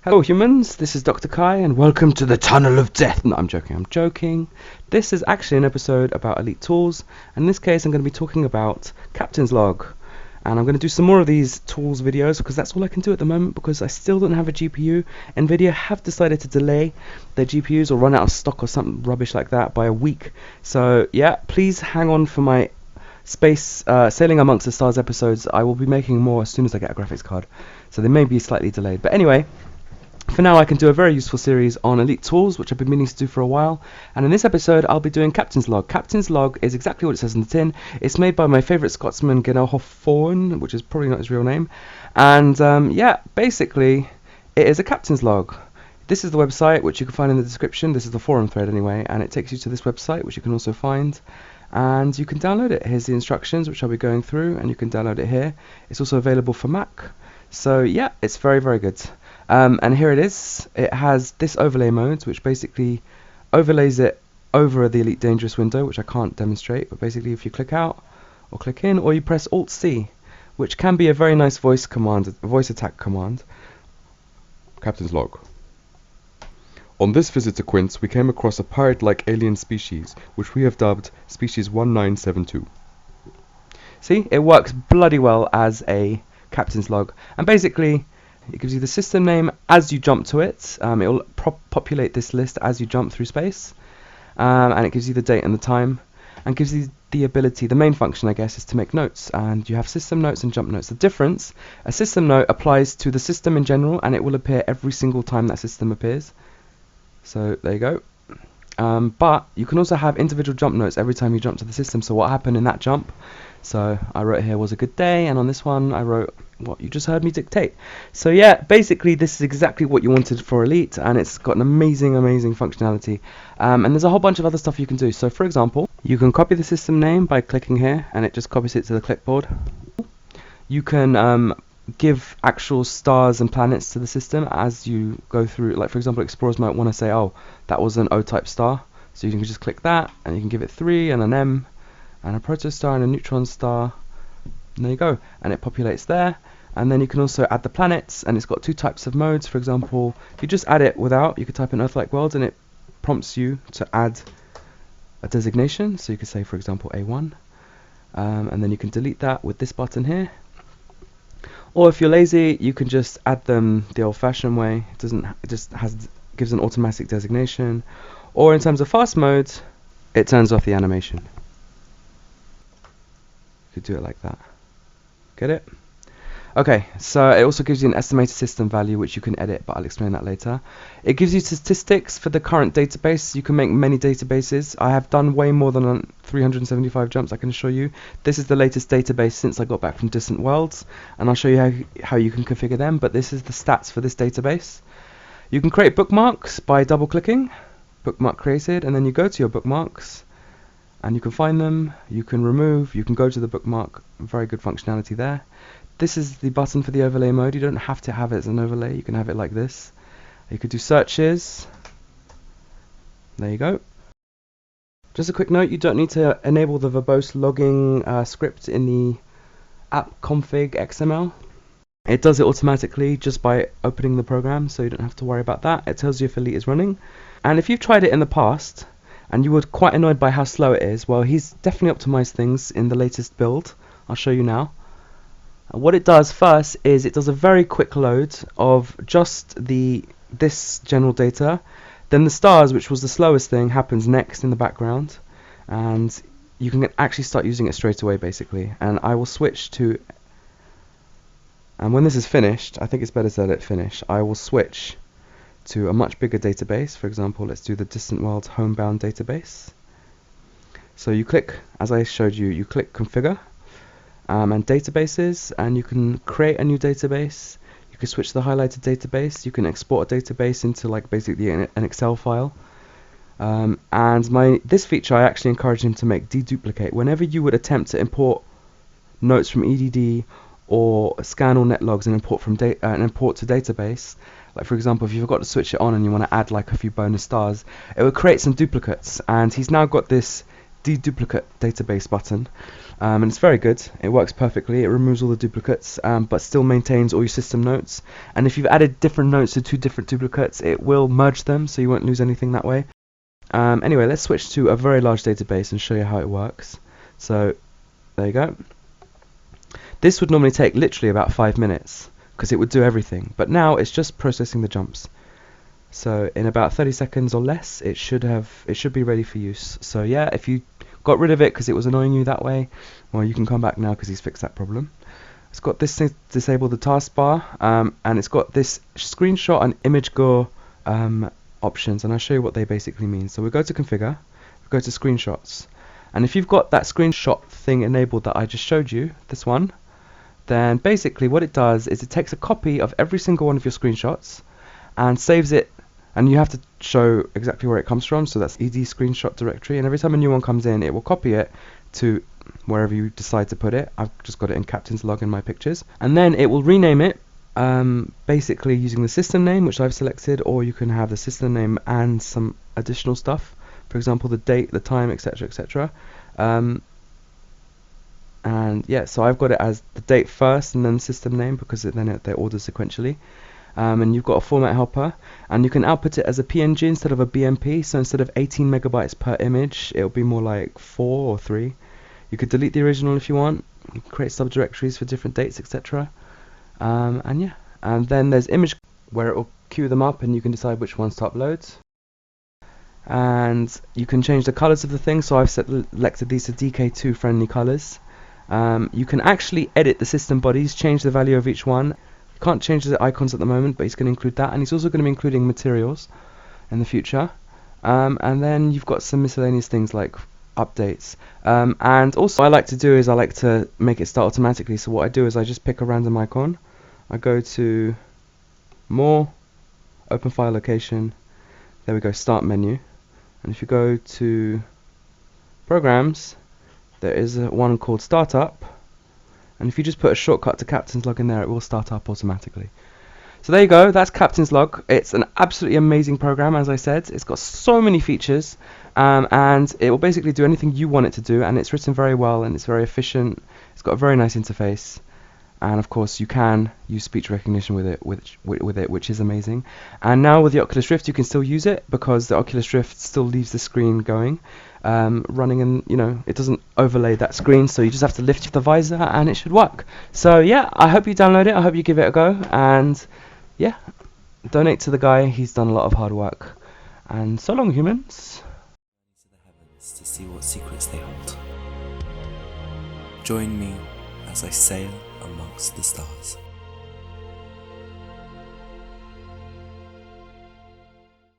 Hello humans, this is Dr. Kai and welcome to the Tunnel of Death. No, I'm joking. This is actually an episode about elite tools. In this case I'm going to be talking about Captain's Log. And I'm going to do some more of these tools videos because that's all I can do at the moment because I still don't have a GPU. Nvidia have decided to delay their GPUs or run out of stock or something rubbish like that by a week. So yeah, please hang on for my Space Sailing Amongst the Stars episodes. I will be making more as soon as I get a graphics card. So they may be slightly delayed. But anyway, for now I can do a very useful series on elite tools, which I've been meaning to do for a while, and in this episode I'll be doing Captain's Log. Captain's Log is exactly what it says in the tin. It's made by my favourite Scotsman, Genelhoff, which is probably not his real name, and yeah, basically it is a Captain's Log. This is the website, which you can find in the description. This is the forum thread anyway, and it takes you to this website, which you can also find, and you can download it. Here's the instructions, which I'll be going through, and you can download it here. It's also available for Mac, so yeah, it's very, very good. And here it is. It has this overlay mode, which basically overlays it over the Elite Dangerous window, which I can't demonstrate, but basically if you click out or click in, or you press Alt-C, which can be a very nice voice attack command. Captain's Log. On this visit to Quince, we came across a pirate-like alien species, which we have dubbed Species 1972. See, it works bloody well as a Captain's Log, and basically it gives you the system name as you jump to it. It will populate this list as you jump through space, and it gives you the date and the time, and gives you the ability. The main function, I guess, is to make notes, and you have system notes and jump notes. The difference: a system note applies to the system in general, and it will appear every single time that system appears. So there you go. But you can also have individual jump notes every time you jump to the system. So what happened in that jump? So I wrote here was a good day, and on this one I wrote what you just heard me dictate. So yeah, basically this is exactly what you wanted for Elite, and it's got an amazing functionality. And there's a whole bunch of other stuff you can do. So for example, you can copy the system name by clicking here, and it just copies it to the clipboard. You can give actual stars and planets to the system as you go through. Like for example, explorers might want to say, oh, that was an O-type star, so you can just click that, and you can give it 3 and an M and a protostar and a neutron star, and there you go, and it populates there. And then you can also add the planets, and it's got 2 types of modes. For example, if you just add it without, you could type in Earth-like world, and it prompts you to add a designation. So you could say, for example, A1, and then you can delete that with this button here. Or if you're lazy, you can just add them the old-fashioned way. It just gives an automatic designation. Or in terms of fast mode, it turns off the animation. You could do it like that. Get it? Okay, so it also gives you an estimated system value, which you can edit, but I'll explain that later. It gives you statistics for the current database. You can make many databases. I have done way more than 375 jumps, I can assure you. This is the latest database since I got back from Distant Worlds, and I'll show you how you can configure them, but this is the stats for this database. You can create bookmarks by double-clicking, bookmark created, and then you go to your bookmarks, and you can find them, you can remove, you can go to the bookmark. Very good functionality there. This is the button for the overlay mode. You don't have to have it as an overlay, you can have it like this. You could do searches. There you go. Just a quick note, you don't need to enable the verbose logging script in the app config XML. It does it automatically just by opening the program, so you don't have to worry about that. It tells you if Elite is running. And if you've tried it in the past, and you were quite annoyed by how slow it is, well, he's definitely optimized things in the latest build. I'll show you now. What it does first is it does a very quick load of just this general data. Then the stars, which was the slowest thing, happens next in the background, and you can actually start using it straight away basically. And I will switch to, and when this is finished, I think it's better to let it finish, I will switch to a much bigger database. For example, let's do the Distant Worlds homebound database. So you click, as I showed you, you click configure and databases, and you can create a new database. You can switch to the highlighted database. You can export a database into like basically an Excel file. And this feature I actually encourage him to make deduplicate. Whenever you would attempt to import notes from EDD or scan all net logs and import to database, like for example, if you forgot to switch it on and you want to add like a few bonus stars, it would create some duplicates. And he's now got this deduplicate database button, and it's very good. It works perfectly. It removes all the duplicates, but still maintains all your system notes. And if you've added different notes to two different duplicates, it will merge them, so you won't lose anything that way. Anyway, let's switch to a very large database and show you how it works. So there you go. This would normally take literally about 5 minutes because it would do everything, but now it's just processing the jumps. So in about 30 seconds or less, it should be ready for use. So yeah, if you got rid of it because it was annoying you that way, well, you can come back now because he's fixed that problem. It's got this thing, disable the taskbar, and it's got this screenshot and image go options, and I'll show you what they basically mean. So we go to configure, we go to screenshots, and if you've got that screenshot thing enabled that I just showed you, this one, then basically what it does is it takes a copy of every single one of your screenshots and saves it, and you have to show exactly where it comes from, so that's ed screenshot directory, and every time a new one comes in it will copy it to wherever you decide to put it. I've just got it in captain's log in my pictures, and then it will rename it basically using the system name, which I've selected, or you can have the system name and some additional stuff, for example the date, the time, etc, etc. And yeah, so I've got it as the date first and then system name, because they're ordered sequentially. And you've got a format helper, and you can output it as a PNG instead of a BMP. So instead of 18 megabytes per image, it'll be more like 4 or 3. You could delete the original if you want. You can create subdirectories for different dates, etc. And yeah, and then there's image, where it will queue them up and you can decide which ones to upload. And you can change the colors of the thing, so I've selected these to DK2 friendly colors. You can actually edit the system bodies, change the value of each one. You can't change the icons at the moment, but he's going to include that, and he's also going to be including materials in the future. And then you've got some miscellaneous things like updates. And also I like to make it start automatically, so what I do is I just pick a random icon, I go to more, open file location, there we go, start menu, and if you go to programs, there is one called startup, and if you just put a shortcut to captain's log in there, it will start up automatically. So there you go, that's captain's log. It's an absolutely amazing program, as I said. It's got so many features, and it will basically do anything you want it to do, and it's written very well and it's very efficient. It's got a very nice interface, and of course you can use speech recognition with it, which is amazing. And now with the Oculus Rift you can still use it, because the Oculus Rift still leaves the screen going, running, and it doesn't overlay that screen, so you just have to lift the visor and it should work. So yeah, I hope you download it, I hope you give it a go, and yeah, donate to the guy, he's done a lot of hard work. And so long, humans. To the heavens to see what secrets they hold. Join me as I sail amongst the stars.